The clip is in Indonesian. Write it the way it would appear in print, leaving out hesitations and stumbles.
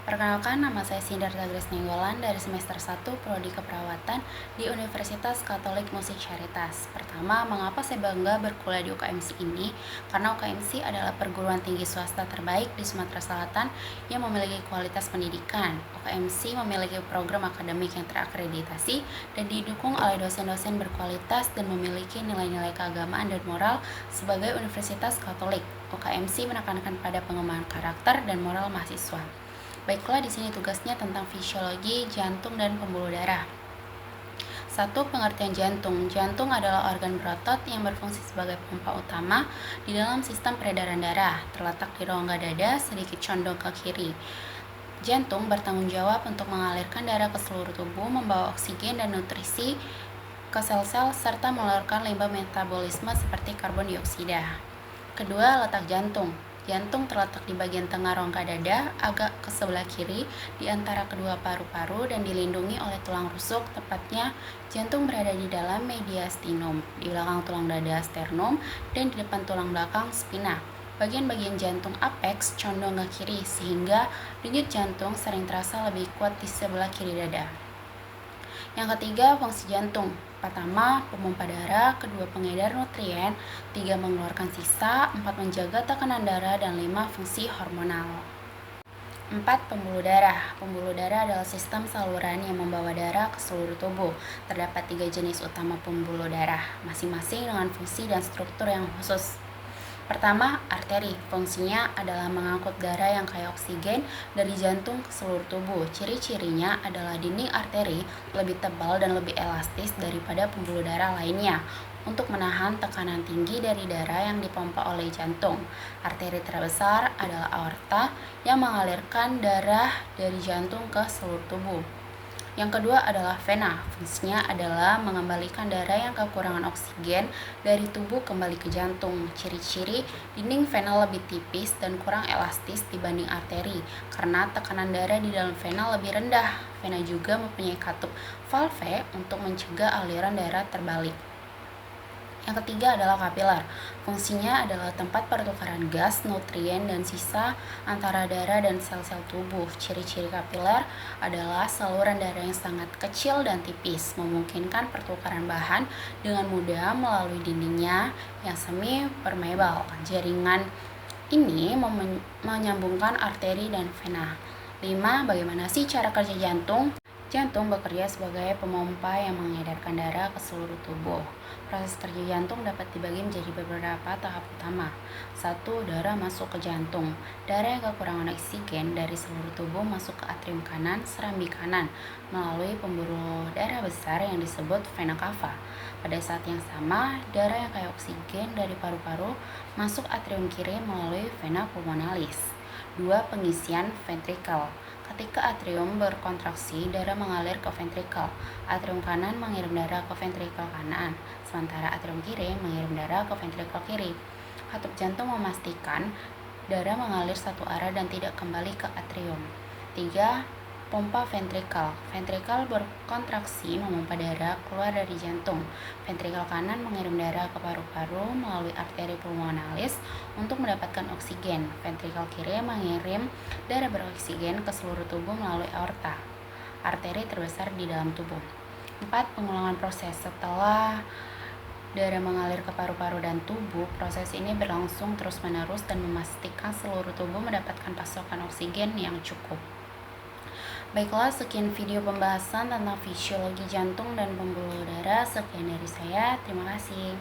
Perkenalkan, nama saya Sindarta Grace Nenggolan dari semester 1 Prodi Keperawatan di Universitas Katolik Musik Syaritas. Pertama, mengapa saya bangga berkuliah di UKMC ini? Karena UKMC adalah perguruan tinggi swasta terbaik di Sumatera Selatan yang memiliki kualitas pendidikan. UKMC memiliki program akademik yang terakreditasi dan didukung oleh dosen-dosen berkualitas dan memiliki nilai-nilai keagamaan dan moral sebagai universitas Katolik. UKMC menekankan pada pengembangan karakter dan moral mahasiswa. Baiklah, di sini tugasnya tentang fisiologi jantung dan pembuluh darah. 1. Pengertian jantung. Jantung adalah organ berotot yang berfungsi sebagai pompa utama di dalam sistem peredaran darah, terletak di rongga dada sedikit condong ke kiri. Jantung bertanggung jawab untuk mengalirkan darah ke seluruh tubuh, membawa oksigen dan nutrisi ke sel-sel, serta mengeluarkan limbah metabolisme seperti karbon dioksida. Kedua, letak jantung. Jantung terletak di bagian tengah rongga dada, agak ke sebelah kiri, di antara kedua paru-paru dan dilindungi oleh tulang rusuk. Tepatnya, jantung berada di dalam mediastinum, di belakang tulang dada sternum, dan di depan tulang belakang spina. Bagian-bagian jantung apex condong ke kiri, sehingga denyut jantung sering terasa lebih kuat di sebelah kiri dada. Yang ketiga, fungsi jantung. Pertama, pemompa darah. Kedua, pengedar nutrien. 3, mengeluarkan sisa. 4, menjaga tekanan darah. Dan 5, fungsi hormonal. 4. Pembuluh darah. Pembuluh darah adalah sistem saluran yang membawa darah ke seluruh tubuh. Terdapat 3 jenis utama pembuluh darah, masing-masing dengan fungsi dan struktur yang khusus. Pertama, arteri. Fungsinya adalah mengangkut darah yang kaya oksigen dari jantung ke seluruh tubuh. Ciri-cirinya adalah dinding arteri lebih tebal dan lebih elastis daripada pembuluh darah lainnya untuk menahan tekanan tinggi dari darah yang dipompa oleh jantung. Arteri terbesar adalah aorta yang mengalirkan darah dari jantung ke seluruh tubuh. Yang kedua adalah vena. Fungsinya adalah mengembalikan darah yang kekurangan oksigen dari tubuh kembali ke jantung. Ciri-ciri dinding vena lebih tipis dan kurang elastis dibanding arteri karena tekanan darah di dalam vena lebih rendah. Vena juga mempunyai katup valve untuk mencegah aliran darah terbalik. Yang ketiga adalah kapiler. Fungsinya adalah tempat pertukaran gas, nutrien, dan sisa antara darah dan sel-sel tubuh. Ciri-ciri kapiler adalah saluran darah yang sangat kecil dan tipis, memungkinkan pertukaran bahan dengan mudah melalui dindingnya yang semi permeabel. Jaringan ini menyambungkan arteri dan vena. 5. Bagaimana sih cara kerja jantung? Jantung bekerja sebagai pemompa yang mengedarkan darah ke seluruh tubuh. Proses kerja jantung dapat dibagi menjadi beberapa tahap utama. 1. Darah masuk ke jantung. Darah yang kekurangan oksigen dari seluruh tubuh masuk ke atrium kanan, serambi kanan, melalui pembuluh darah besar yang disebut vena cava. Pada saat yang sama, darah yang kaya oksigen dari paru-paru masuk atrium kiri melalui vena pulmonalis. 2. Pengisian ventrikel. Ketika atrium berkontraksi, darah mengalir ke ventrikel. Atrium kanan mengirim darah ke ventrikel kanan, sementara atrium kiri mengirim darah ke ventrikel kiri. Katup jantung memastikan darah mengalir satu arah dan tidak kembali ke atrium. 3. Pompa ventrikel. Ventrikel berkontraksi memompa darah keluar dari jantung. Ventrikel kanan mengirim darah ke paru-paru melalui arteri pulmonalis untuk mendapatkan oksigen. Ventrikel kiri mengirim darah beroksigen ke seluruh tubuh melalui aorta, arteri terbesar di dalam tubuh. 4. Pengulangan proses. Setelah darah mengalir ke paru-paru dan tubuh, proses ini berlangsung terus-menerus dan memastikan seluruh tubuh mendapatkan pasokan oksigen yang cukup. Baiklah, sekian video pembahasan tentang fisiologi jantung dan pembuluh darah. Sekian dari saya, terima kasih.